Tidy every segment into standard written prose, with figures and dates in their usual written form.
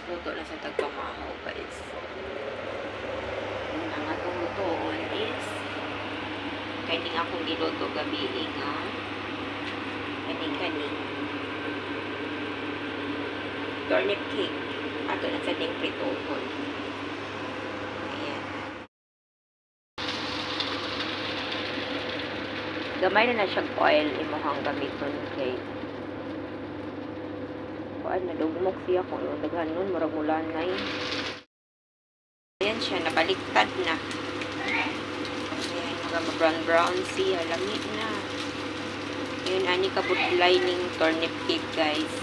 Magluto na sa tagpamahaw, guys. Ang atong lutoon is kaning akong giluto gabi nga kaning turnip cake. Ato na sa ding pritohon. Ayan. Gamay na siyang oil imuhang gamiton kay kuan na dugmok siya kung daghan nun murag mulanay. Ayan siya, nabaliktad na. Ayan, mag-brown siya, lamig na. Yun, ani kabudlay ning turnip cake, guys.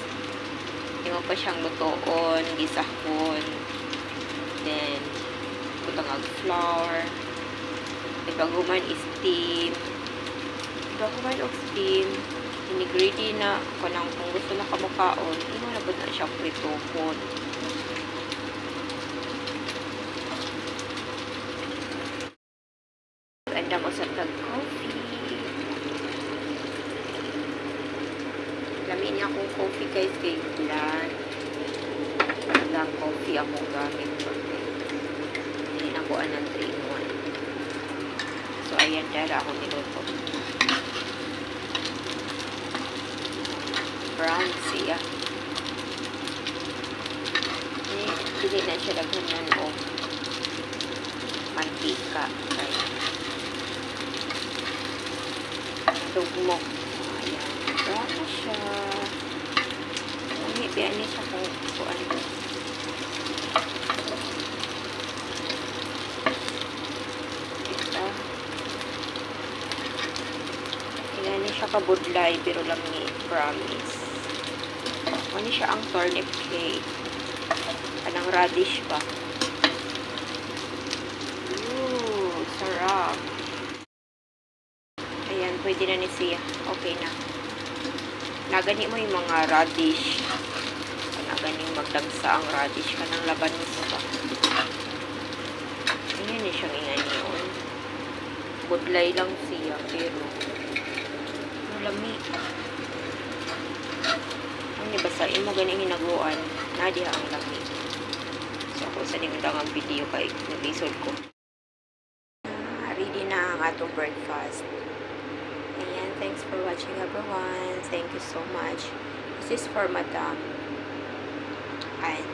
Imo pa siyang lutoon, gisahon. Then, butang flour. Ipaguman steam. Ipaguman og steam. Ini-greedy na kanang kung gusto na kamukaon, imo na ba na siyang pritohon. Ganda mo sa tag-coffee. Lamin niya akong coffee guys kay Glan. Glang coffee akong gamit. Hindi na ko anong 3-in-1. So, ayan dara akong niluto. Brown siya. Hindi na siya lagyan o mantika. Okay. Dugmok. Ayan. Brown na siya. Biyan niya siya kung kuan. Ito. Biyan niya siya kabudlay pero lang ni promise. Ano siya ang turnip cake. Anang radish pa. Ooh, sarap. Ayan, pwede na ni siya. Okay na. Nagani mo yung mga radish. Nagani magdagsa ang radish ka ng labanos pa. Ayan siyang ingani yun. Budlay lang siya, pero malamig. Ano basta, imo ganing hinaguan, nadiha ang lamig. So, ako sa ningdang ang video kay nabisod ko. Ready na ang atong breakfast. Ayan, thanks for watching everyone. Thank you so much. This is for Madam and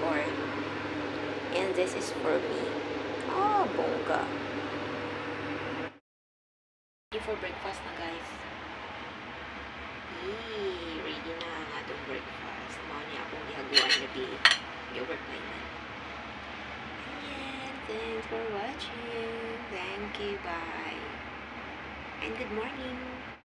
Corn. And this is for me. Oh, bongga. Ready for breakfast na, guys. Ready na ang atong breakfast. Mga niya akong ihaguan na yogurt na yun. Ayan, thanks for watching. Thank you, bye. And good morning.